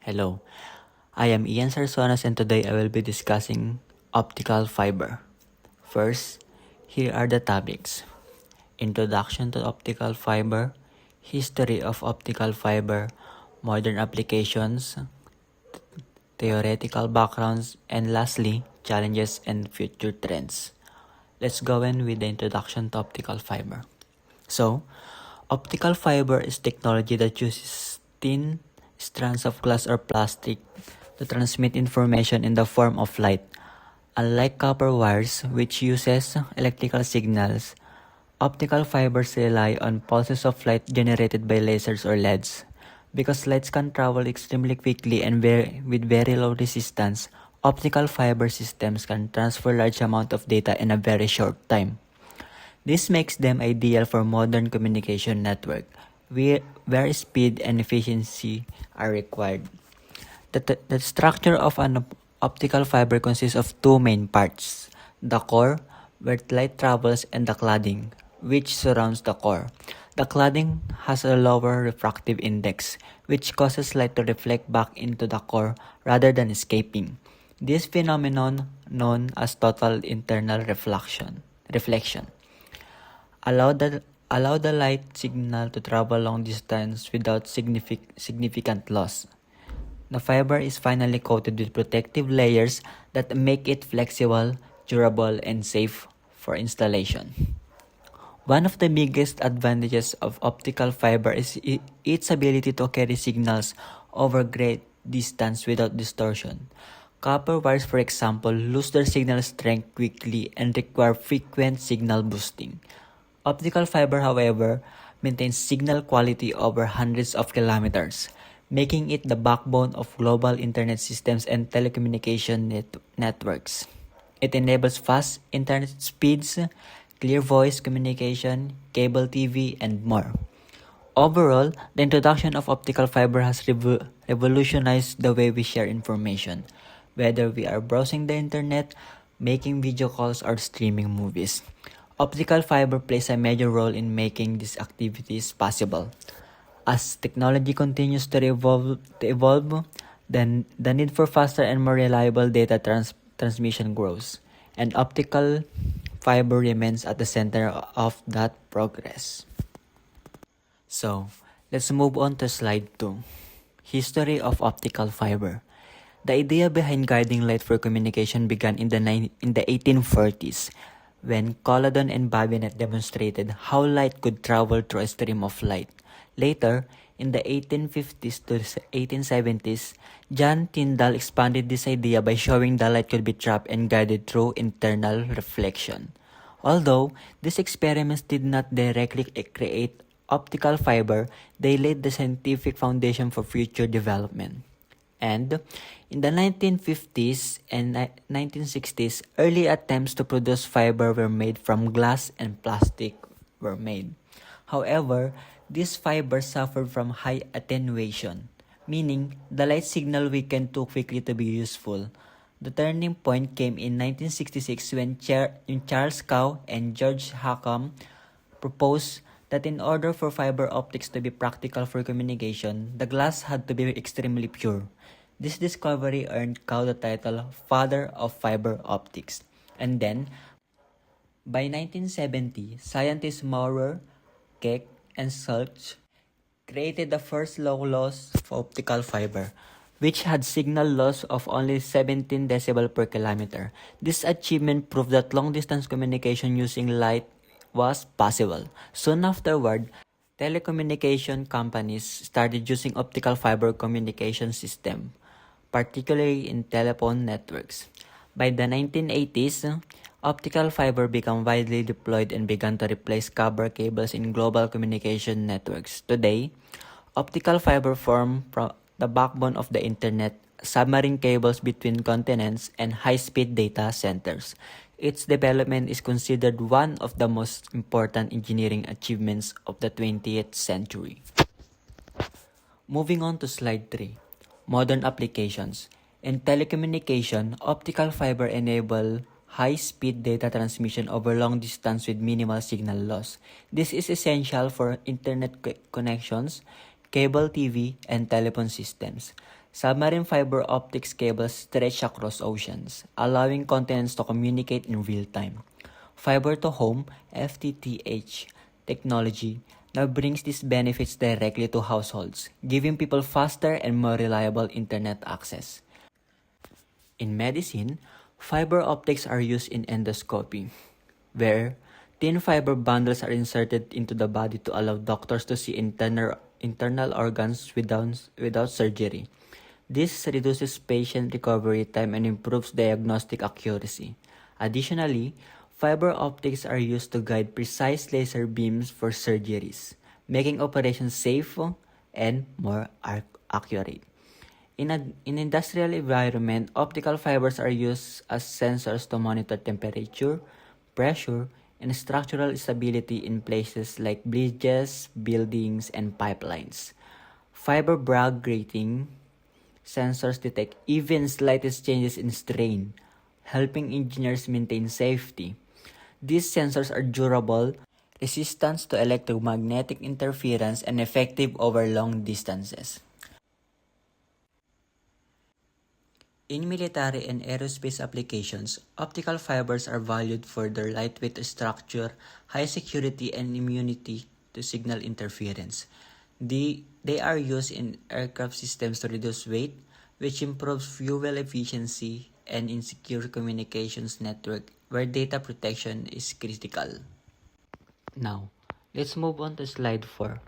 Hello, I am Ian Sarsonas and today I will be discussing optical fiber. First, here are the topics. Introduction to optical fiber, history of optical fiber, modern applications, theoretical backgrounds, and lastly, challenges and future trends. Let's go in with the introduction to optical fiber. So, optical fiber is technology that uses thin strands of glass or plastic to transmit information in the form of light. Unlike copper wires, which uses electrical signals, optical fibers rely on pulses of light generated by lasers or LEDs. Because lights can travel extremely quickly and with very low resistance, optical fiber systems can transfer large amount of data in a very short time. This makes them ideal for modern communication network, where speed and efficiency are required. The structure of an optical fiber consists of two main parts: the core, where light travels, and the cladding, which surrounds the core. The cladding has a lower refractive index, which causes light to reflect back into the core rather than escaping. This phenomenon, known as total internal reflection, allow the allow the light signal to travel long distance without significant loss. The fiber is finally coated with protective layers that make it flexible, durable, and safe for installation. One of the biggest advantages of optical fiber is its ability to carry signals over great distance without distortion. Copper wires, for example, lose their signal strength quickly and require frequent signal boosting. Optical fiber, however, maintains signal quality over hundreds of kilometers, making it the backbone of global internet systems and telecommunication networks. It enables fast internet speeds, clear voice communication, cable TV, and more. Overall, the introduction of optical fiber has revolutionized the way we share information, whether we are browsing the internet, making video calls, or streaming movies. Optical fiber plays a major role in making these activities possible. As technology continues to evolve, then the need for faster and more reliable data transmission grows, and optical fiber remains at the center of that progress. So, let's move on to slide 2. History of optical fiber. The idea behind guiding light for communication began in the 1840s when Colladon and Babinet demonstrated how light could travel through a stream of light. Later, in the 1850s to 1870s, John Tyndall expanded this idea by showing the light could be trapped and guided through internal reflection. Although these experiments did not directly create optical fiber, they laid the scientific foundation for future development. And in the 1950s and 1960s, early attempts to produce fiber were made from glass and plastic were made. However, these fibers suffered from high attenuation, meaning the light signal weakened too quickly to be useful. The turning point came in 1966 when Charles Cow and George Hackham proposed that in order for fiber optics to be practical for communication, the glass had to be extremely pure. This discovery earned Cow the title Father of Fiber Optics. And then, by 1970, scientists Maurer, Keck, and Schultz created the first low-loss optical fiber, which had signal loss of only 17 decibel per kilometer. This achievement proved that long-distance communication using light was possible. Soon afterward, telecommunication companies started using optical fiber communication system, particularly in telephone networks. By the 1980s, optical fiber became widely deployed and began to replace copper cables in global communication networks. Today, optical fiber form the backbone of the internet, submarine cables between continents, and high-speed data centers. Its development is considered one of the most important engineering achievements of the 20th century. Moving on to slide 3. Modern applications. In telecommunication, optical fiber enable high-speed data transmission over long distance with minimal signal loss. This is essential for internet connections, cable TV, and telephone systems. Submarine fiber optics cables stretch across oceans, allowing continents to communicate in real time. Fiber to home (FTTH) technology now brings these benefits directly to households, giving people faster and more reliable internet access. In medicine, fiber optics are used in endoscopy, where thin fiber bundles are inserted into the body to allow doctors to see internal organs without surgery. This reduces patient recovery time and improves diagnostic accuracy. Additionally, fiber optics are used to guide precise laser beams for surgeries, making operations safe and more accurate. In industrial environment, optical fibers are used as sensors to monitor temperature, pressure, and structural stability in places like bridges, buildings, and pipelines. Fiber Bragg grating sensors detect even slightest changes in strain, helping engineers maintain safety. These sensors are durable, resistant to electromagnetic interference, and effective over long distances. In military and aerospace applications, optical fibers are valued for their lightweight structure, high security, and immunity to signal interference. They are used in aircraft systems to reduce weight, which improves fuel efficiency, and in secure communications network where data protection is critical. Now, let's move on to slide 4.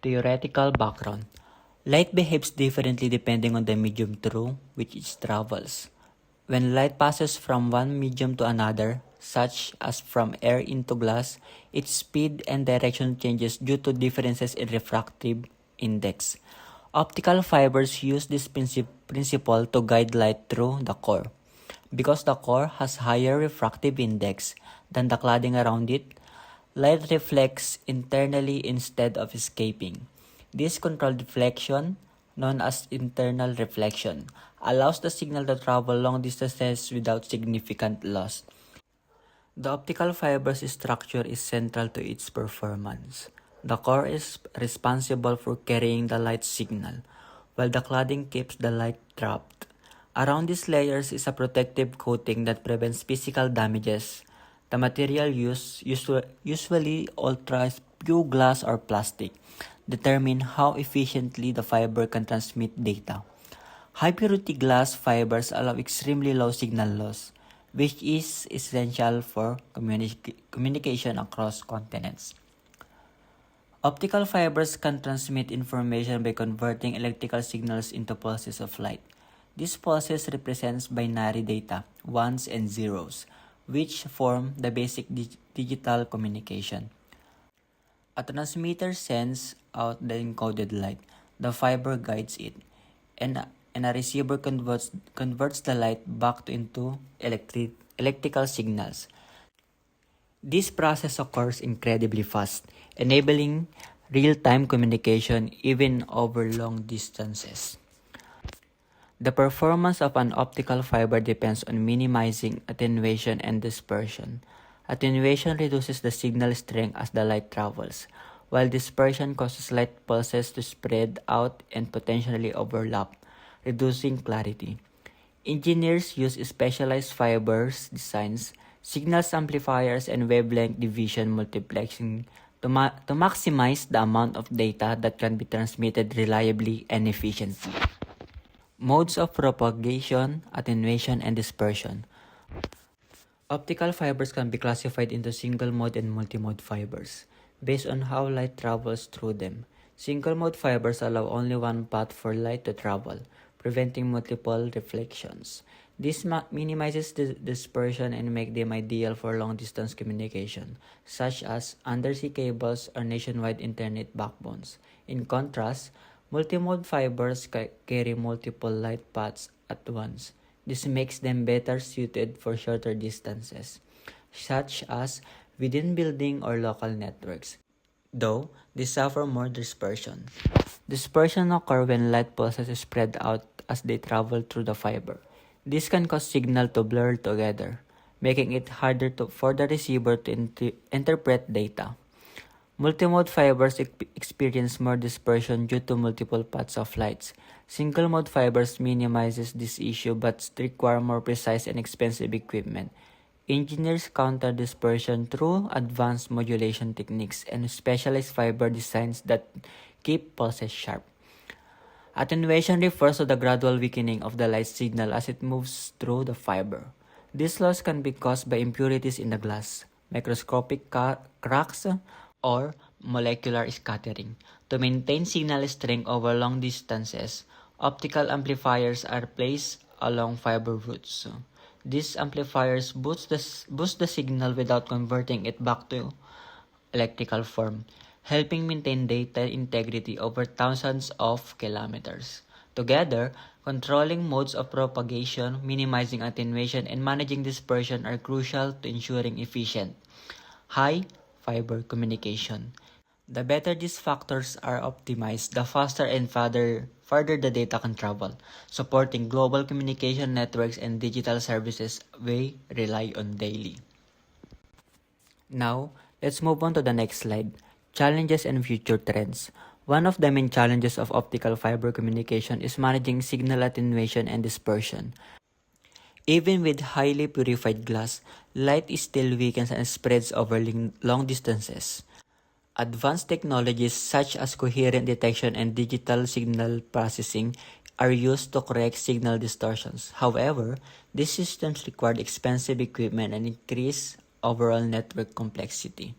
Theoretical background. Light behaves differently depending on the medium through which it travels. When light passes from one medium to another, such as from air into glass, its speed and direction changes due to differences in refractive index. Optical fibers use this principle to guide light through the core. Because the core has higher refractive index than the cladding around it, light reflects internally instead of escaping. This controlled reflection, known as internal reflection, allows the signal to travel long distances without significant loss. The optical fiber's structure is central to its performance. The core is responsible for carrying the light signal, while the cladding keeps the light trapped. Around these layers is a protective coating that prevents physical damages. The material used, usually ultra-pure glass or plastic, determine how efficiently the fiber can transmit data. High-purity glass fibers allow extremely low signal loss, which is essential for communication across continents. Optical fibers can transmit information by converting electrical signals into pulses of light. This pulses represents binary data, ones and zeros, which form the basic digital communication. A transmitter sends out the encoded light. The fiber guides it, and a receiver converts the light back into electrical signals. This process occurs incredibly fast, enabling real-time communication even over long distances. The performance of an optical fiber depends on minimizing attenuation and dispersion. Attenuation reduces the signal strength as the light travels, while dispersion causes light pulses to spread out and potentially overlap, reducing clarity. Engineers use specialized fibers designs, signals amplifiers, and wavelength division multiplexing to maximize the amount of data that can be transmitted reliably and efficiently. Modes of propagation, attenuation, and dispersion. Optical fibers can be classified into single-mode and multi-mode fibers, based on how light travels through them. Single-mode fibers allow only one path for light to travel, preventing multiple reflections. This minimizes the dispersion and makes them ideal for long-distance communication, such as undersea cables or nationwide internet backbones. In contrast, multimode fibers carry multiple light paths at once. This makes them better suited for shorter distances, such as within building or local networks, though they suffer more dispersion. Dispersion occurs when light pulses spread out as they travel through the fiber. This can cause signal to blur together, making it harder for the receiver to interpret data. Multimode fibers experience more dispersion due to multiple paths of lights. Single-mode fibers minimizes this issue but require more precise and expensive equipment. Engineers counter dispersion through advanced modulation techniques and specialized fiber designs that keep pulses sharp. Attenuation refers to the gradual weakening of the light signal as it moves through the fiber. This loss can be caused by impurities in the glass, microscopic cracks, or molecular scattering. To maintain signal strength over long distances, optical amplifiers are placed along fiber roots. These amplifiers boost the signal without converting it back to electrical form, helping maintain data integrity over thousands of kilometers. Together, controlling modes of propagation, minimizing attenuation, and managing dispersion are crucial to ensuring efficient, high fiber communication. The better these factors are optimized, the faster and farther the data can travel, supporting global communication networks and digital services we rely on daily. Now, let's move on to the next slide, challenges and future trends. One of the main challenges of optical fiber communication is managing signal attenuation and dispersion. Even with highly purified glass, light still weakens and spreads over long distances. Advanced technologies such as coherent detection and digital signal processing are used to correct signal distortions. However, these systems require expensive equipment and increase overall network complexity.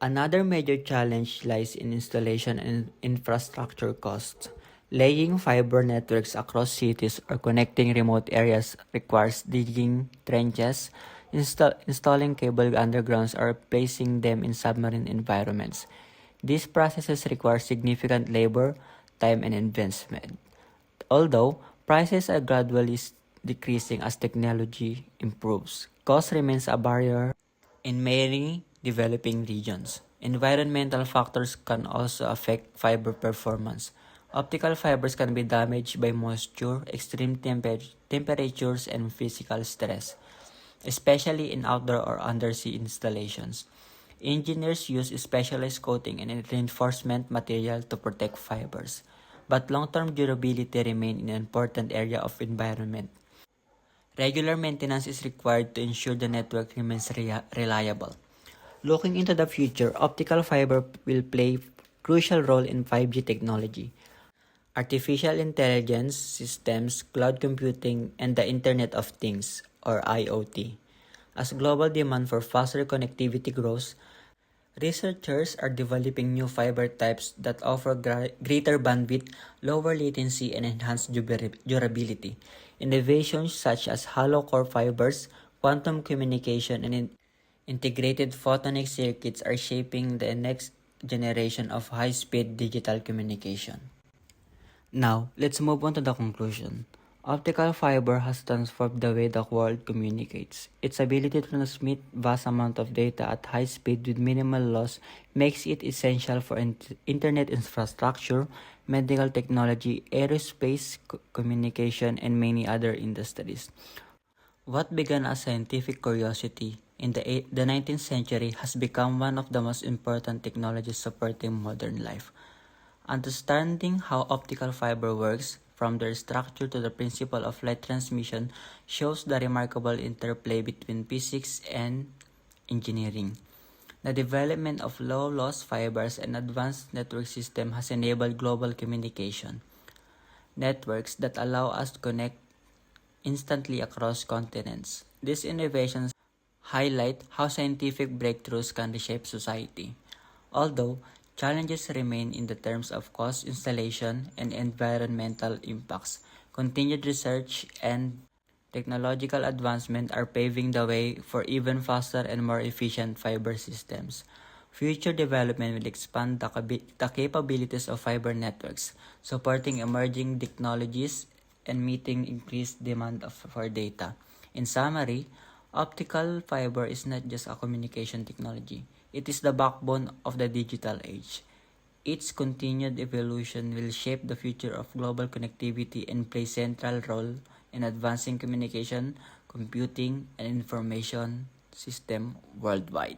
Another major challenge lies in installation and infrastructure costs. Laying fiber networks across cities or connecting remote areas requires digging trenches, installing cable undergrounds, or placing them in submarine environments. These processes require significant labor, time, and investment. Although prices are gradually decreasing as technology improves, cost remains a barrier in many developing regions. Environmental factors can also affect fiber performance. Optical fibers can be damaged by moisture, extreme temperatures, and physical stress, especially in outdoor or undersea installations. Engineers use specialized coating and reinforcement material to protect fibers, but long-term durability remains an important area of environment. Regular maintenance is required to ensure the network remains reliable. Looking into the future, optical fiber will play a crucial role in 5G technology, artificial intelligence systems, cloud computing, and the Internet of Things, or IoT. As global demand for faster connectivity grows, researchers are developing new fiber types that offer greater bandwidth, lower latency, and enhanced durability. Innovations such as hollow core fibers, quantum communication, and integrated photonic circuits are shaping the next generation of high-speed digital communication. Now, let's move on to the conclusion. Optical fiber has transformed the way the world communicates. Its ability to transmit vast amounts of data at high speed with minimal loss makes it essential for internet infrastructure, medical technology, aerospace communication, and many other industries. What began as scientific curiosity in the 19th century has become one of the most important technologies supporting modern life. Understanding how optical fiber works, from their structure to the principle of light transmission, shows the remarkable interplay between physics and engineering. The development of low-loss fibers and advanced network systems has enabled global communication networks that allow us to connect instantly across continents. These innovations highlight how scientific breakthroughs can reshape society. Although challenges remain in the terms of cost, installation, and environmental impacts, continued research and technological advancement are paving the way for even faster and more efficient fiber systems. Future development will expand the capabilities of fiber networks, supporting emerging technologies and meeting increased demand for data. In summary, optical fiber is not just a communication technology. It is the backbone of the digital age. Its continued evolution will shape the future of global connectivity and play a central role in advancing communication, computing, and information system worldwide.